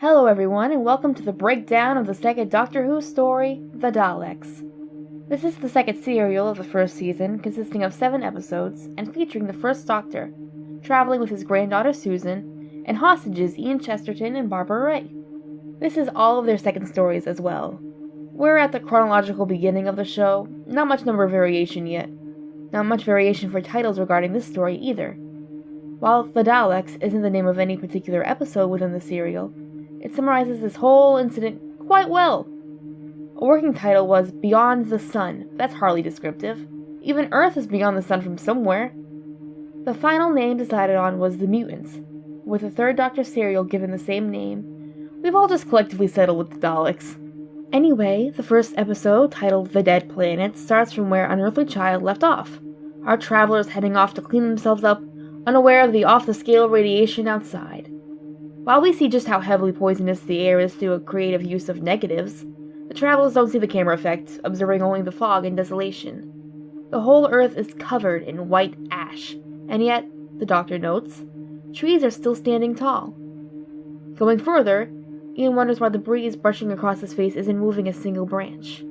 Hello everyone, and welcome to the breakdown of the second Doctor Who story, The Daleks. This is the second serial of the first season, consisting of 7 episodes, and featuring the first Doctor, traveling with his granddaughter Susan, and hostages Ian Chesterton and Barbara Ray. This is all of their second stories as well. We're at the chronological beginning of the show, not much number variation yet. Not much variation for titles regarding this story either. While The Daleks isn't the name of any particular episode within the serial, it summarizes this whole incident quite well. A working title was Beyond the Sun. That's hardly descriptive. Even Earth is beyond the sun from somewhere. The final name decided on was The Mutants, with the third Doctor serial given the same name. We've all just collectively settled with the Daleks. Anyway, the first episode, titled The Dead Planet, starts from where Unearthly Child left off. Our travelers heading off to clean themselves up, unaware of the off-the-scale radiation outside. While we see just how heavily poisonous the air is through a creative use of negatives, the travelers don't see the camera effect, observing only the fog and desolation. The whole Earth is covered in white ash, and yet, the Doctor notes, trees are still standing tall. Going further, Ian wonders why the breeze brushing across his face isn't moving a single branch.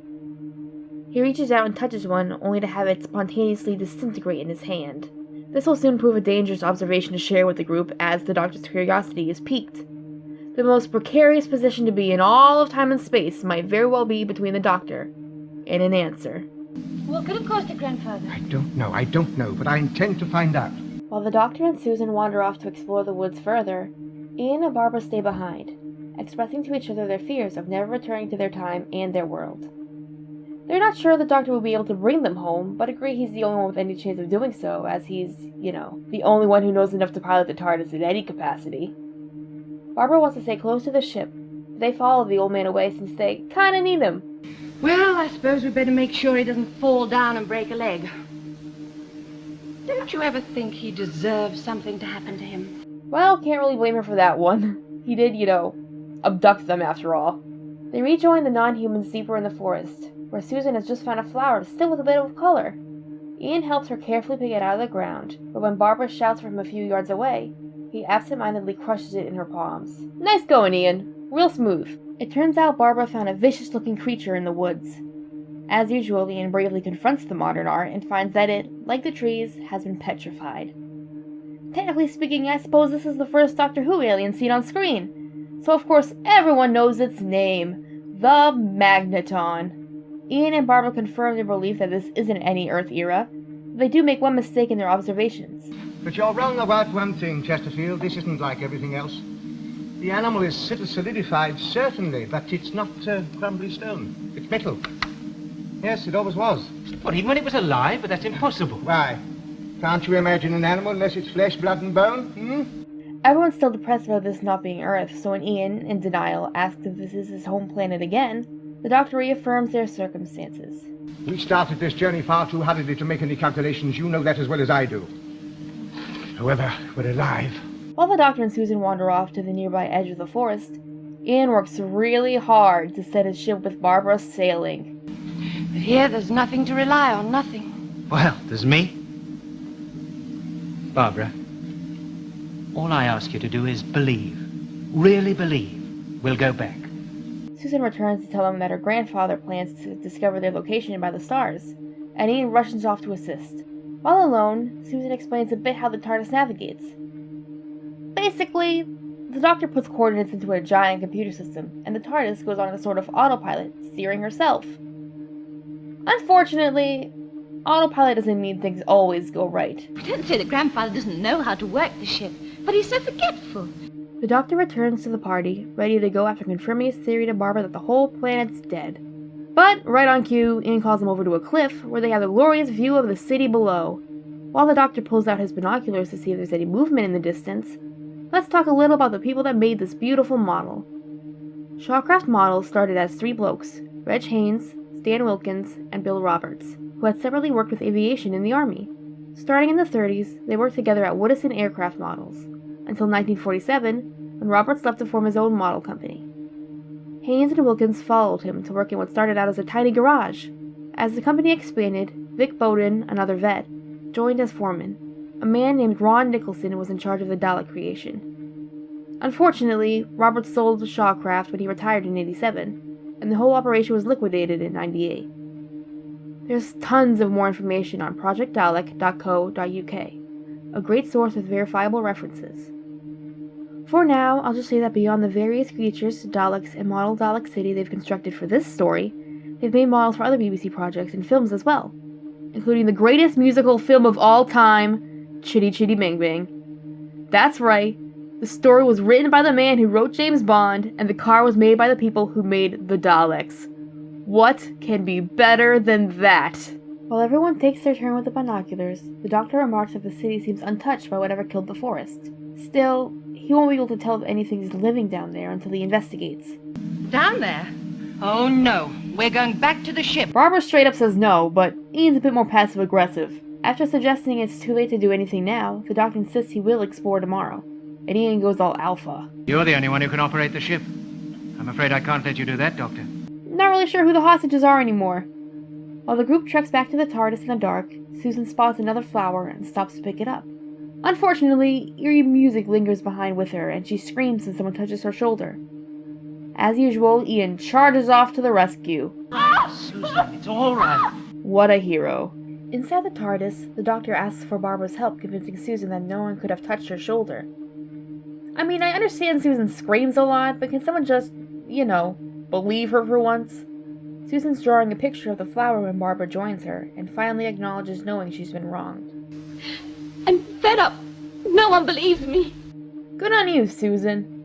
He reaches out and touches one, only to have it spontaneously disintegrate in his hand. This will soon prove a dangerous observation to share with the group as the Doctor's curiosity is piqued. The most precarious position to be in all of time and space might very well be between the Doctor and an answer. What could have caused it, Grandfather? I don't know, but I intend to find out. While the Doctor and Susan wander off to explore the woods further, Ian and Barbara stay behind, expressing to each other their fears of never returning to their time and their world. They're not sure the Doctor will be able to bring them home, but agree he's the only one with any chance of doing so, as he's, the only one who knows enough to pilot the Tardis in any capacity. Barbara wants to stay close to the ship, but they follow the old man away since they kinda need him. Well, I suppose we'd better make sure he doesn't fall down and break a leg. Don't you ever think he deserves something to happen to him? Well, can't really blame her for that one. He did, abduct them after all. They rejoin the non-humans deeper in the forest, where Susan has just found a flower still with a bit of color. Ian helps her carefully pick it out of the ground, but when Barbara shouts from a few yards away, he absent-mindedly crushes it in her palms. Nice going, Ian. Real smooth. It turns out Barbara found a vicious-looking creature in the woods. As usual, Ian bravely confronts the modern art and finds that it, like the trees, has been petrified. Technically speaking, I suppose this is the first Doctor Who alien seen on screen, so of course everyone knows its name, the Magneton. Ian and Barbara confirm their belief that this isn't any Earth era. They do make one mistake in their observations. But you're wrong about one thing, Chesterfield. This isn't like everything else. The animal is solidified, certainly, but it's not crumbly stone. It's metal. Yes, it always was. What, even when it was alive? But that's impossible. Why? Can't you imagine an animal unless it's flesh, blood, and bone? Everyone's still depressed about this not being Earth, so when Ian, in denial, asks if this is his home planet again, the Doctor reaffirms their circumstances. We started this journey far too hurriedly to make any calculations. You know that as well as I do. However, we're alive. While the Doctor and Susan wander off to the nearby edge of the forest, Ian works really hard to set his ship with Barbara sailing. But here there's nothing to rely on, nothing. Well, there's me. Barbara, all I ask you to do is believe. Really believe. We'll go back. Susan returns to tell him that her grandfather plans to discover their location by the stars, and Ian rushes off to assist. While alone, Susan explains a bit how the TARDIS navigates. Basically, the Doctor puts coordinates into a giant computer system, and the TARDIS goes on a sort of autopilot, steering herself. Unfortunately, autopilot doesn't mean things always go right. I don't say that Grandfather doesn't know how to work the ship, but he's so forgetful. The Doctor returns to the party, ready to go after confirming his theory to Barbara that the whole planet's dead. But, right on cue, Ian calls them over to a cliff, where they have a glorious view of the city below. While the Doctor pulls out his binoculars to see if there's any movement in the distance, let's talk a little about the people that made this beautiful model. Shawcraft Models started as 3 blokes, Reg Haynes, Stan Wilkins, and Bill Roberts, who had separately worked with aviation in the Army. Starting in the 30s, they worked together at Woodison Aircraft Models, until 1947, when Roberts left to form his own model company. Haynes and Wilkins followed him to work in what started out as a tiny garage. As the company expanded, Vic Bowden, another vet, joined as foreman. A man named Ron Nicholson was in charge of the Dalek creation. Unfortunately, Robert sold the Shawcraft when he retired in 87, and the whole operation was liquidated in 98. There's tons of more information on projectdalek.co.uk, a great source with verifiable references. For now, I'll just say that beyond the various creatures, Daleks, and model Dalek City they've constructed for this story, they've made models for other BBC projects and films as well, including the greatest musical film of all time, Chitty Chitty Bang Bang. That's right, the story was written by the man who wrote James Bond, and the car was made by the people who made the Daleks. What can be better than that? While everyone takes their turn with the binoculars, the Doctor remarks that the city seems untouched by whatever killed the forest. Still, he won't be able to tell if anything is living down there until he investigates. Down there? Oh, no. We're going back to the ship. Barbara straight up says no, but Ian's a bit more passive-aggressive. After suggesting it's too late to do anything now, the Doctor insists he will explore tomorrow, and Ian goes all alpha. You're the only one who can operate the ship. I'm afraid I can't let you do that, Doctor. Not really sure who the hostages are anymore. While the group treks back to the Tardis in the dark, Susan spots another flower and stops to pick it up. Unfortunately, eerie music lingers behind with her, and she screams when someone touches her shoulder. As usual, Ian charges off to the rescue. Susan, it's all right. What a hero. Inside the TARDIS, the Doctor asks for Barbara's help convincing Susan that no one could have touched her shoulder. I mean, I understand Susan screams a lot, but can someone just, believe her for once? Susan's drawing a picture of the flower when Barbara joins her, and finally acknowledges knowing she's been wronged. I'm fed up. No one believes me. Good on you, Susan.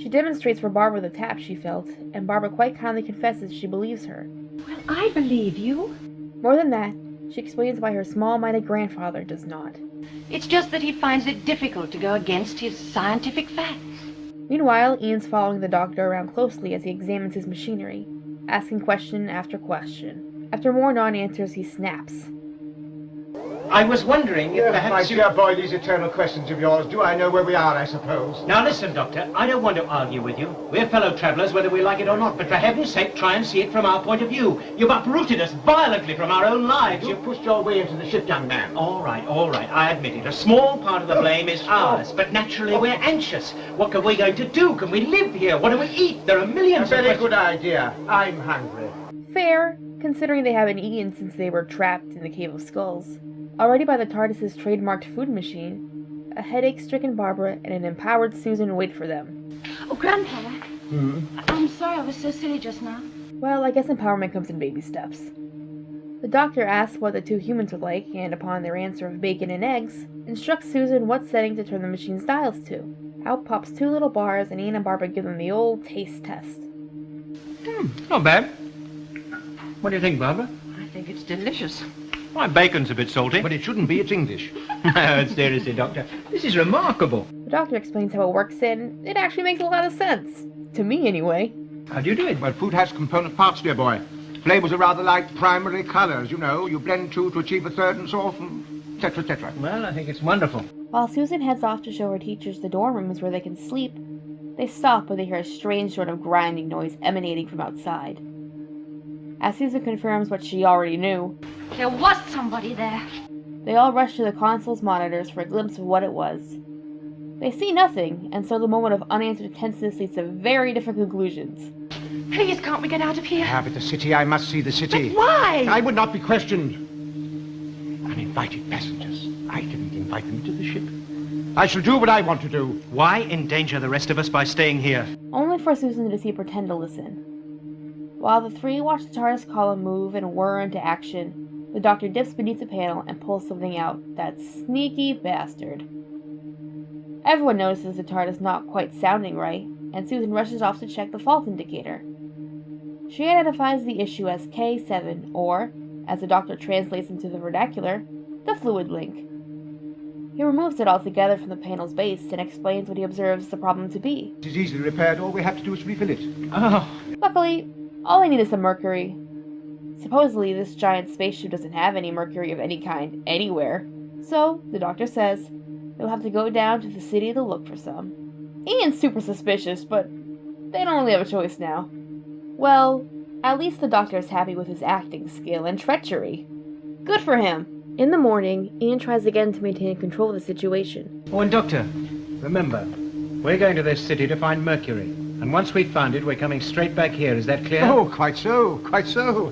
She demonstrates for Barbara the tap she felt, and Barbara quite kindly confesses she believes her. Well, I believe you. More than that, she explains why her small-minded grandfather does not. It's just that he finds it difficult to go against his scientific facts. Meanwhile, Ian's following the Doctor around closely as he examines his machinery, asking question after question. After more non-answers, he snaps. I was wondering if perhaps my dear boy, these eternal questions of yours. Do I know where we are, I suppose? Now listen, Doctor, I don't want to argue with you. We're fellow travellers whether we like it or not, but for heaven's sake, try and see it from our point of view. You've uprooted us violently from our own lives. You've pushed your way into the ship, young man. All right, I admit it. A small part of the blame is ours, but naturally we're anxious. What are we going to do? Can we live here? What do we eat? There are millions A of very good idea. I'm hungry. Fair, considering they haven't eaten since they were trapped in the Cave of Skulls. Already by the TARDIS's trademarked food machine, a headache-stricken Barbara and an empowered Susan wait for them. Oh, Grandpa. I'm sorry I was so silly just now. Well, I guess empowerment comes in baby steps. The Doctor asks what the two humans would like, and upon their answer of bacon and eggs, instructs Susan what setting to turn the machine's dials to. Out pops two little bars, and Ian and Barbara give them the old taste test. Not bad. What do you think, Barbara? I think it's delicious. My bacon's a bit salty. But it shouldn't be, it's English. No, seriously, Doctor. This is remarkable. The Doctor explains how it works, and it actually makes a lot of sense. To me, anyway. How do you do it? Well, food has component parts, dear boy. Flavors are rather like primary colours, you know. You blend two to achieve a third and so on, etc., etc. Well, I think it's wonderful. While Susan heads off to show her teachers the dorm rooms where they can sleep, they stop when they hear a strange sort of grinding noise emanating from outside. As Susan confirms what she already knew, There was somebody there. they all rush to the console's monitors for a glimpse of what it was. They see nothing, and so the moment of unanswered tenseness leads to very different conclusions. Please, can't we get out of here? Ah, but the city, I must see the city. But why? I would not be questioned. Uninvited passengers. I didn't invite them to the ship. I shall do what I want to do. Why endanger the rest of us by staying here? Only for Susan to see pretend to listen. While the three watch the TARDIS column move and whir into action, the Doctor dips beneath the panel and pulls something out. That sneaky bastard. Everyone notices the TARDIS not quite sounding right, and Susan rushes off to check the fault indicator. She identifies the issue as K7, or, as the Doctor translates into the vernacular, the fluid link. He removes it altogether from the panel's base and explains what he observes the problem to be. It is easily repaired. All we have to do is refill it. Oh, Luckily, all I need is some mercury. Supposedly, this giant spaceship doesn't have any mercury of any kind anywhere, so, the Doctor says, they'll have to go down to the city to look for some. Ian's super suspicious, but they don't really have a choice now. Well, at least the Doctor is happy with his acting skill and treachery. Good for him! In the morning, Ian tries again to maintain control of the situation. oh, and Doctor, remember, We're going to this city to find Mercury. And once we've found it, we're coming straight back here. Is that clear? Oh, quite so, quite so.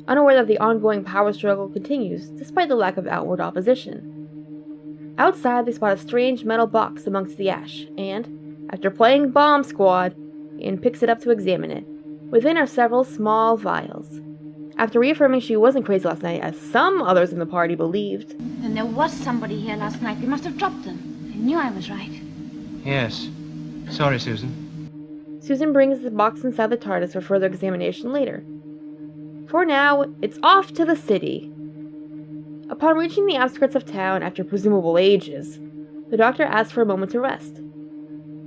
Unaware that the ongoing power struggle continues despite the lack of outward opposition. Outside, they spot a strange metal box amongst the ash, and, after playing Bomb Squad, Ian picks it up to examine it. Within are several small vials. After reaffirming she wasn't crazy last night, as some others in the party believed. And there was somebody here last night. They must have dropped them. I knew I was right. Yes. Sorry, Susan. Susan brings the box inside the Tardis for further examination later. For now, it's off to the city. Upon reaching the outskirts of town after presumable ages, the doctor asks for a moment to rest.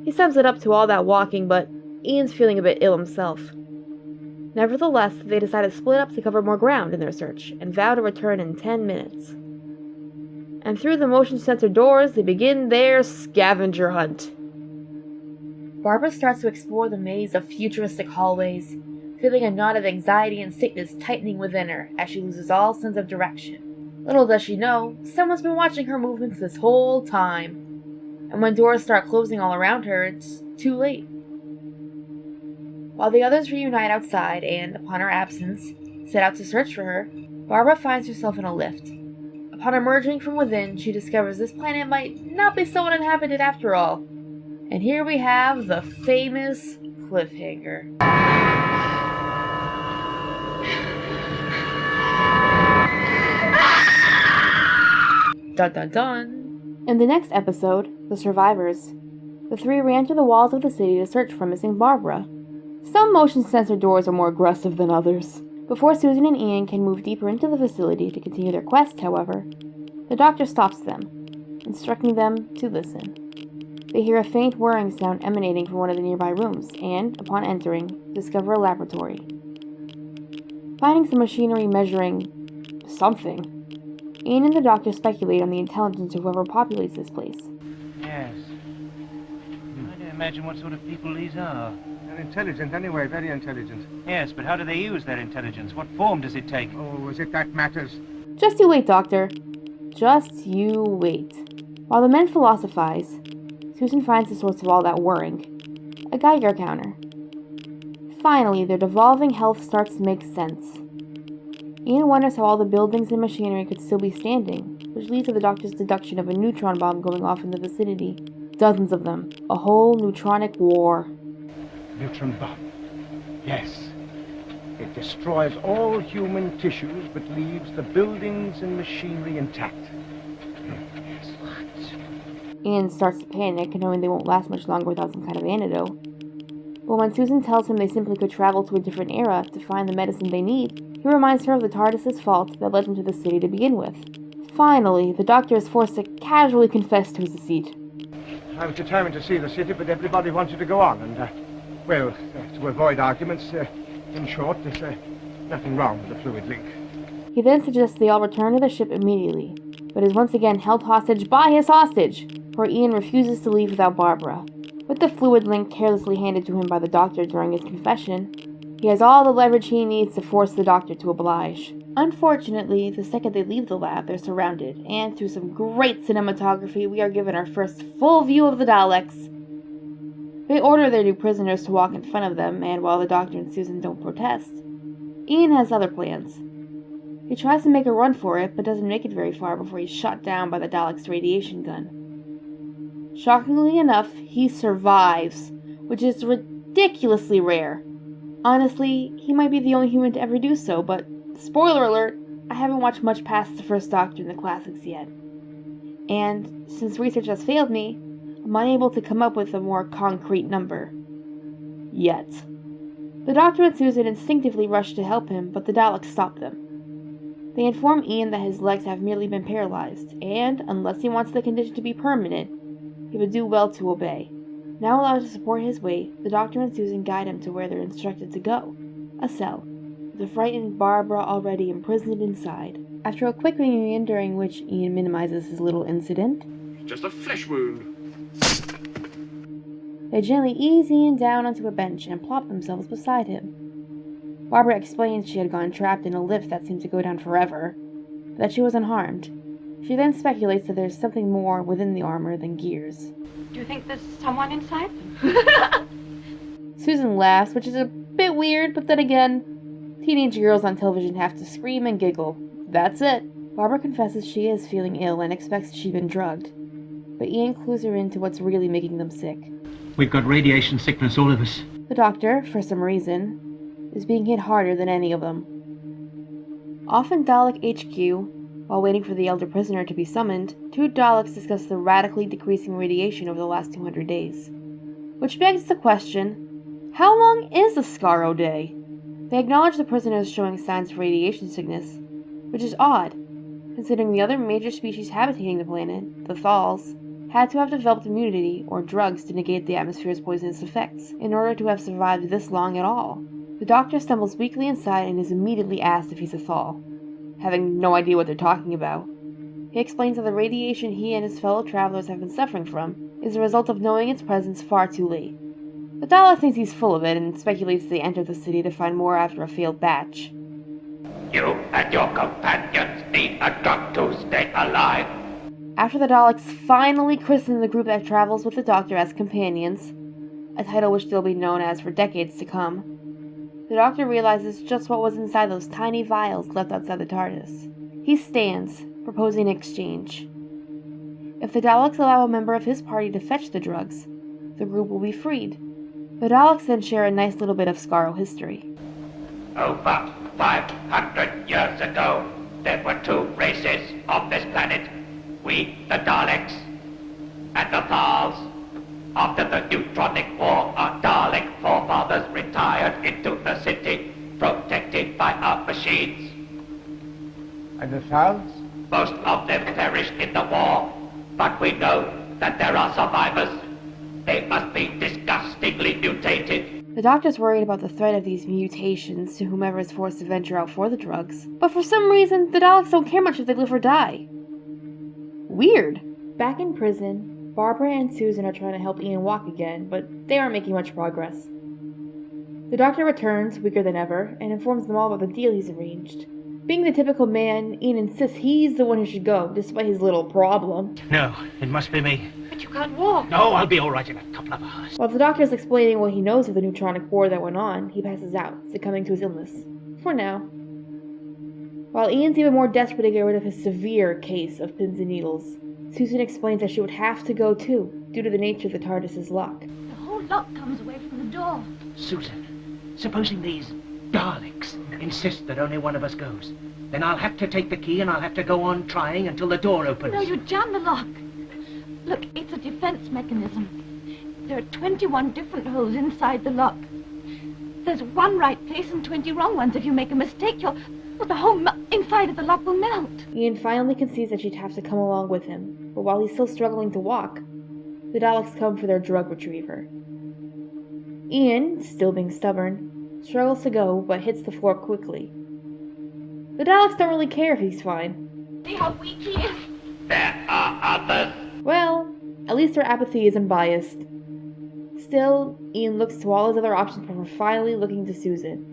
He sums it up to all that walking, but Ian's feeling a bit ill himself. Nevertheless, they decide to split up to cover more ground in their search, and vow to return in 10 minutes. And through the motion sensor doors, they begin their scavenger hunt. Barbara starts to explore the maze of futuristic hallways, feeling a knot of anxiety and sickness tightening within her as she loses all sense of direction. Little does she know, someone's been watching her movements this whole time. And when doors start closing all around her, it's too late. While the others reunite outside and, upon her absence, set out to search for her, Barbara finds herself in a lift. Upon emerging from within, she discovers this planet might not be so uninhabited after all. And here we have the famous cliffhanger. Dun dun dun! In the next episode, The Survivors, the three ran to the walls of the city to search for missing Barbara. Some motion sensor doors are more aggressive than others. Before Susan and Ian can move deeper into the facility to continue their quest, however, the doctor stops them, instructing them to listen. They hear a faint whirring sound emanating from one of the nearby rooms, and, upon entering, discover a laboratory. Finding some machinery measuring something, Ian and the doctor speculate on the intelligence of whoever populates this place. Yes. I don't imagine what sort of people these are. They're intelligent anyway, very intelligent. Yes, but how do they use their intelligence? What form does it take? Oh, is it that matters? Just you wait, Doctor. Just you wait. While the men philosophize, Susan finds the source of all that whirring. A Geiger counter. Finally, their devolving health starts to make sense. Ian wonders how all the buildings and machinery could still be standing, which leads to the doctor's deduction of a neutron bomb going off in the vicinity. Dozens of them. A whole neutronic war. Neutron bomb. Yes. It destroys all human tissues but leaves the buildings and machinery intact. Yes. What? Ian starts to panic, knowing they won't last much longer without some kind of antidote. But when Susan tells him they simply could travel to a different era to find the medicine they need, he reminds her of the TARDIS's fault that led him to the city to begin with. Finally, the doctor is forced to casually confess to his deceit. I was determined to see the city, but everybody wanted to go on, and, to avoid arguments, in short, there's nothing wrong with the fluid link. He then suggests they all return to the ship immediately, but is once again held hostage by his hostage, for Ian refuses to leave without Barbara. With the fluid link carelessly handed to him by the doctor during his confession, he has all the leverage he needs to force the doctor to oblige. Unfortunately, the second they leave the lab, they're surrounded, and through some great cinematography, we are given our first full view of the Daleks. They order their new prisoners to walk in front of them, and while the doctor and Susan don't protest, Ian has other plans. He tries to make a run for it, but doesn't make it very far before he's shot down by the Daleks' radiation gun. Shockingly enough, he survives, which is ridiculously rare. Honestly, he might be the only human to ever do so, but spoiler alert, I haven't watched much past the first Doctor in the classics yet. And, since research has failed me, I'm unable to come up with a more concrete number. Yet. The Doctor and Susan instinctively rush to help him, but the Daleks stop them. They inform Ian that his legs have merely been paralyzed, and, unless he wants the condition to be permanent, he would do well to obey. Now allowed to support his weight, the Doctor and Susan guide him to where they're instructed to go, a cell, with a frightened Barbara already imprisoned inside. After a quick reunion during which Ian minimizes his little incident, Just a flesh wound. they gently ease Ian down onto a bench and plop themselves beside him. Barbara explains she had gone trapped in a lift that seemed to go down forever, but that she was unharmed. She then speculates that there's something more within the armor than gears. Do you think there's someone inside them? Susan laughs, which is a bit weird, but then again, teenage girls on television have to scream and giggle. That's it. Barbara confesses she is feeling ill and expects she's been drugged, but Ian clues her into what's really making them sick. We've got radiation sickness, all of us. The doctor, for some reason, is being hit harder than any of them. Off in Dalek HQ, while waiting for the elder prisoner to be summoned, two Daleks discuss the radically decreasing radiation over the last 200 days. Which begs the question, how long is a Skaro day? They acknowledge the prisoner is showing signs of radiation sickness, which is odd, considering the other major species habitating the planet, the Thals, had to have developed immunity or drugs to negate the atmosphere's poisonous effects in order to have survived this long at all. The doctor stumbles weakly inside and is immediately asked if he's a Thal, having no idea what they're talking about. He explains that the radiation he and his fellow travelers have been suffering from is a result of knowing its presence far too late. The Dalek thinks he's full of it and speculates they entered the city to find more after a failed batch. You and your companions need a drug to stay alive. After the Daleks finally christen the group that travels with the Doctor as companions, a title which they'll be known as for decades to come, the Doctor realizes just what was inside those tiny vials left outside the TARDIS. He stands, proposing an exchange. If the Daleks allow a member of his party to fetch the drugs, the group will be freed. The Daleks then share a nice little bit of Skaro history. Over 500 years ago, there were two races on this planet. We, the Daleks, and the Thals. After the Neutronic War, our Dalek forefathers retired into the city, protected by our machines. And the Thals? Most of them perished in the war, but we know that there are survivors. They must be disgustingly mutated. The Doctor's worried about the threat of these mutations to whomever is forced to venture out for the drugs, but for some reason, the Daleks don't care much if they live or die. Weird. Back in prison, Barbara and Susan are trying to help Ian walk again, but they aren't making much progress. The Doctor returns, weaker than ever, and informs them all about the deal he's arranged. Being the typical man, Ian insists he's the one who should go, despite his little problem. No, it must be me. But you can't walk. No, I'll be all right in a couple of hours. While the Doctor's explaining what he knows of the neutronic war that went on, he passes out, succumbing to his illness. For now. While Ian's even more desperate to get rid of his severe case of pins and needles, Susan explains that she would have to go too, due to the nature of the TARDIS's lock. The whole lot comes away from the door. Susan, supposing these Daleks insist that only one of us goes, then I'll have to take the key and I'll have to go on trying until the door opens. No, you jam the lock. Look, it's a defense mechanism. There are 21 different holes inside the lock. There's one right place and 20 wrong ones. If you make a mistake, the whole inside of the lock will melt. Ian finally concedes that she'd have to come along with him, but while he's still struggling to walk, the Daleks come for their drug retriever. Ian, still being stubborn, struggles to go, but hits the floor quickly. The Daleks don't really care if he's fine. See how weak he is? There are others. Well, at least their apathy isn't biased. Still, Ian looks to all his other options before finally looking to Susan.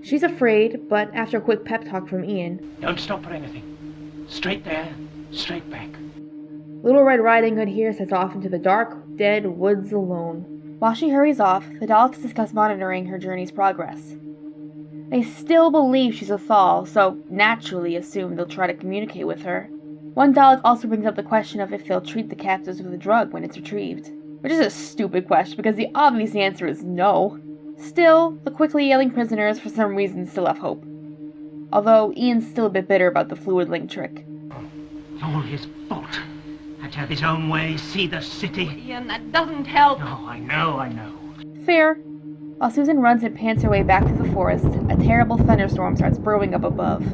She's afraid, but after a quick pep talk from Ian... Don't stop for anything. Straight there, straight back. Little Red Riding Hood here sets off into the dark, dead woods alone. While she hurries off, the Daleks discuss monitoring her journey's progress. They still believe she's a Thal, so naturally assume they'll try to communicate with her. One Dalek also brings up the question of if they'll treat the captives with a drug when it's retrieved, which is a stupid question because the obvious answer is no. Still, the quickly yelling prisoners for some reason still have hope. Although Ian's still a bit bitter about the fluid link trick. All his fault. Had to have his own way, see the city. Ian, that doesn't help. No, I know. Fair. While Susan runs and pants her way back through the forest, a terrible thunderstorm starts brewing up above.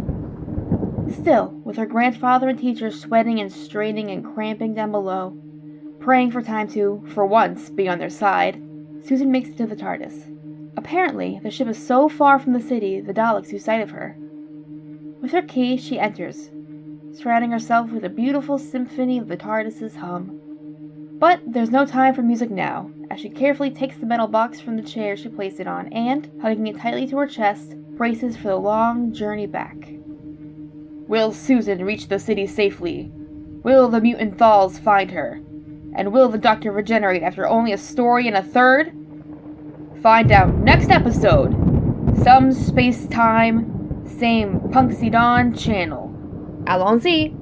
Still, with her grandfather and teachers sweating and straining and cramping down below, praying for time to, for once, be on their side, Susan makes it to the TARDIS. Apparently, the ship is so far from the city, the Daleks lose sight of her. With her key, she enters, surrounding herself with a beautiful symphony of the TARDIS's hum. But there's no time for music now, as she carefully takes the metal box from the chair she placed it on and, hugging it tightly to her chest, braces for the long journey back. Will Susan reach the city safely? Will the mutant Thals find her? And will the Doctor regenerate after only a story and a third? Find out next episode. Some space-time, same Punxsutawn channel. Allons-y!